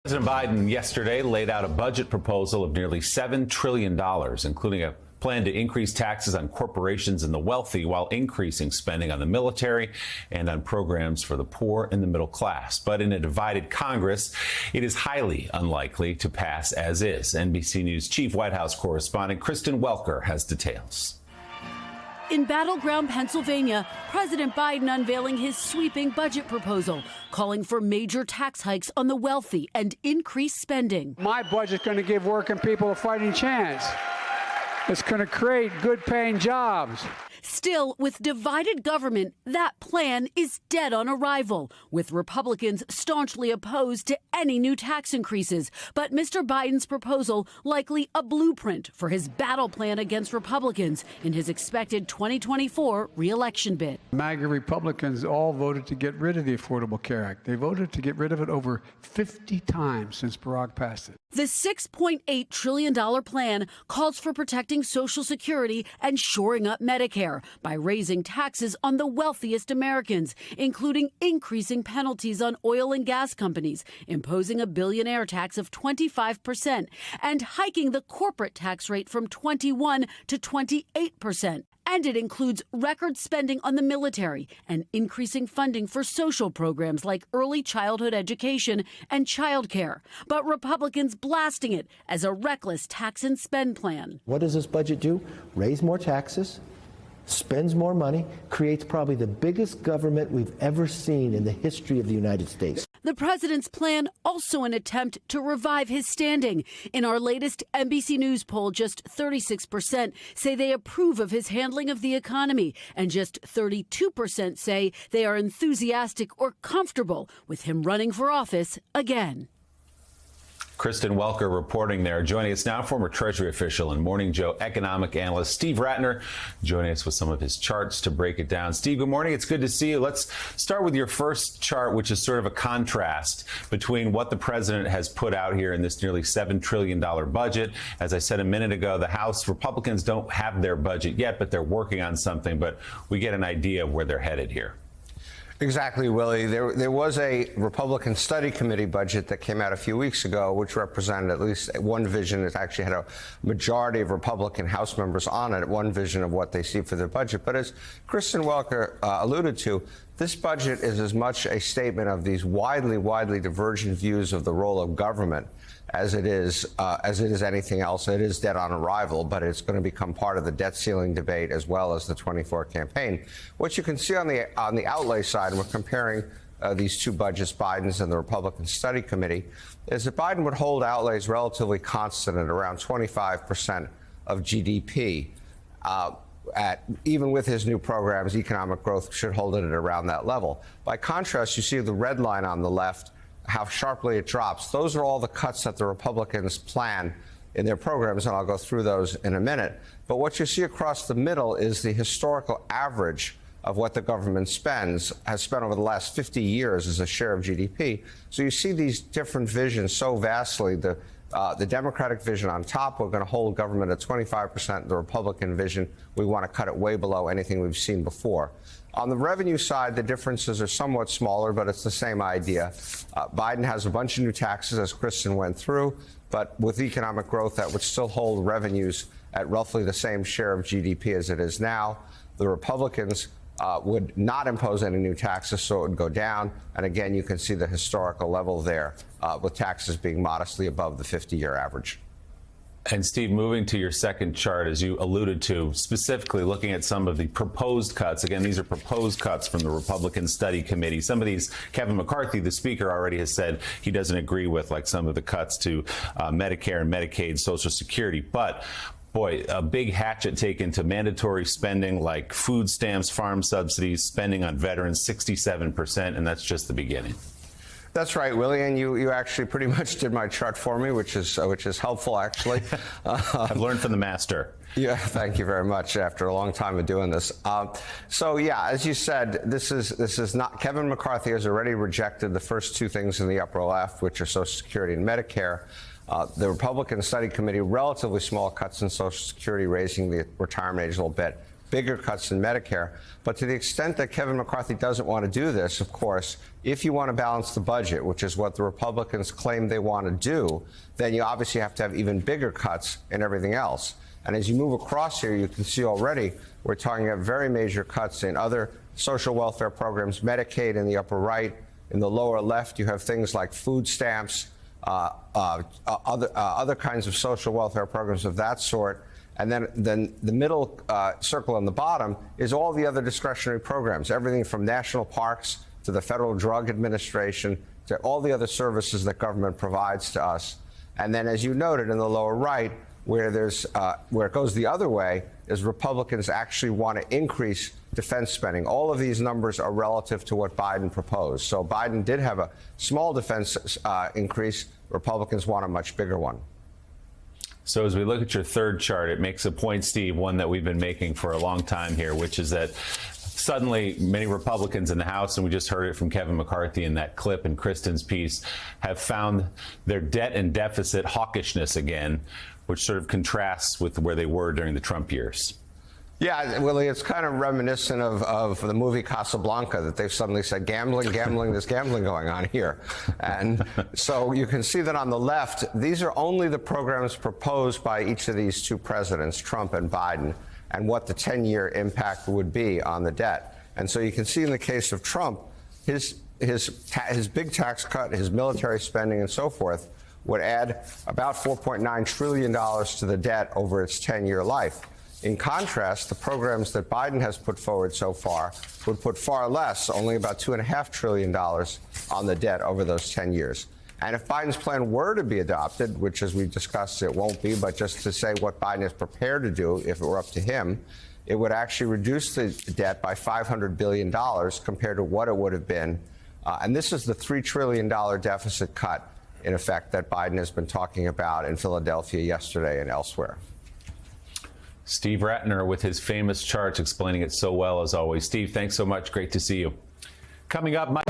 President Biden yesterday laid out a budget proposal of nearly $7 trillion, including a plan to increase taxes on corporations and the wealthy while increasing spending on the military and on programs for the poor and the middle class. But in a divided Congress, it is highly unlikely to pass as is. NBC News chief White House correspondent Kristen Welker has details. In battleground Pennsylvania, President Biden unveiling his sweeping budget proposal, calling for major tax hikes on the wealthy and increased spending. My budget's going to give working people a fighting chance. It's going to create good-paying jobs. Still, with divided government, that plan is dead on arrival, with Republicans staunchly opposed to any new tax increases. But Mr. Biden's proposal likely a blueprint for his battle plan against Republicans in his expected 2024 re-election bid. MAGA Republicans all voted to get rid of the Affordable Care Act. They voted to get rid of it over 50 times since Barack passed it. The $6.8 trillion plan calls for protecting Social Security and shoring up Medicare by raising taxes on the wealthiest Americans, including increasing penalties on oil and gas companies, imposing a billionaire tax of 25%, and hiking the corporate tax rate from 21 to 28%. And it includes record spending on the military and increasing funding for social programs like early childhood education and child care. But Republicans blasting it as a reckless tax and spend plan. What does this budget do? Raise more taxes, spends more money, creates probably the biggest government we've ever seen in the history of the United States. The president's plan also an attempt to revive his standing. In our latest NBC News poll, just 36% say they approve of his handling of the economy, and just 32% say they are enthusiastic or comfortable with him running for office again. Kristen Welker reporting there. Joining us now, former Treasury official and Morning Joe economic analyst Steve Rattner, joining us with some of his charts to break it down. Steve, good morning. It's good to see you. Let's start with your first chart, which is sort of a contrast between what the president has put out here in this nearly $7 trillion budget. As I said a minute ago, the House Republicans don't have their budget yet, but they're working on something. But we get an idea of where they're headed here. Exactly, Willie. There was a Republican study committee budget that came out a few weeks ago, which represented at least one vision. It actually had a majority of Republican House members on it, one vision of what they see for their budget. But as Kristen Welker alluded to, this budget is as much a statement of these widely divergent views of the role of government as it is anything else. It is dead on arrival, but it's going to become part of the debt ceiling debate as well as the 24 campaign. What you can see on the outlay side, and we're comparing these two budgets, Biden's and the Republican Study Committee, is that Biden would hold outlays relatively constant at around 25% of GDP. Even with his new programs, economic growth should hold it at around that level. By contrast, you see the red line on the left, how sharply it drops. Those are all the cuts that the Republicans plan in their programs, and I'll go through those in a minute. But what you see across the middle is the historical average of what the government has spent over the last 50 years as a share of GDP. So you see these different visions so vastly. The Democratic vision on top, we're going to hold government at 25%. The Republican vision, we want to cut it way below anything we've seen before. On the revenue side, the differences are somewhat smaller, but it's the same idea. Biden has a bunch of new taxes, as Kristen went through, but with economic growth, that would still hold revenues at roughly the same share of GDP as it is now. The Republicans would not impose any new taxes, so it would go down. And again, you can see the historical level there, with taxes being modestly above the 50-year average. And Steve, moving to your second chart, as you alluded to, specifically looking at some of the proposed cuts. Again, these are proposed cuts from the Republican Study Committee. Some of these, Kevin McCarthy, the speaker, already has said he doesn't agree with, like some of the cuts to Medicare and Medicaid, Social Security. But boy, a big hatchet taken to mandatory spending like food stamps, farm subsidies, spending on veterans, 67%, and that's just the beginning. That's right, Willie, and you actually pretty much did my chart for me, which is helpful, actually. I've learned from the master. Yeah, thank you very much. After a long time of doing this, so yeah, as you said, this is not. Kevin McCarthy has already rejected the first two things in the upper left, which are Social Security and Medicare. The Republican Study Committee, relatively small cuts in Social Security, raising the retirement age a little bit. bigger cuts in Medicare. But to the extent that Kevin McCarthy doesn't want to do this, of course, if you want to balance the budget, which is what the Republicans claim they want to do, then you obviously have to have even bigger cuts in everything else. And as you move across here, you can see already we're talking about very major cuts in other social welfare programs, Medicaid in the upper right. In the lower left, you have things like food stamps, other kinds of social welfare programs of that sort. And then the middle circle on the bottom is all the other discretionary programs, everything from national parks to the Federal Drug Administration to all the other services that government provides to us. And then, as you noted, in the lower right, where it goes the other way, is Republicans actually want to increase defense spending. All of these numbers are relative to what Biden proposed. So Biden did have a small defense increase. Republicans want a much bigger one. So as we look at your third chart, it makes a point, Steve, one that we've been making for a long time here, which is that suddenly many Republicans in the House, and we just heard it from Kevin McCarthy in that clip in Kristen's piece, have found their debt and deficit hawkishness again, which sort of contrasts with where they were during the Trump years. Yeah, Willie, it's kind of reminiscent of the movie Casablanca, that they've suddenly said, gambling, there's gambling going on here. And so you can see that on the left, these are only the programs proposed by each of these two presidents, Trump and Biden, and what the 10-year impact would be on the debt. And so you can see in the case of Trump, his big tax cut, his military spending and so forth would add about $4.9 trillion to the debt over its 10-year life. In contrast, the programs that Biden has put forward so far would put far less, only about $2.5 trillion on the debt over those 10 years. And if Biden's plan were to be adopted, which, as we discussed, it won't be, but just to say what Biden is prepared to do if it were up to him, it would actually reduce the debt by $500 billion compared to what it would have been. And this is the $3 trillion deficit cut, in effect, that Biden has been talking about in Philadelphia yesterday and elsewhere. Steve Rattner with his famous charts explaining it so well, as always. Steve, thanks so much. Great to see you. Coming up, Mike.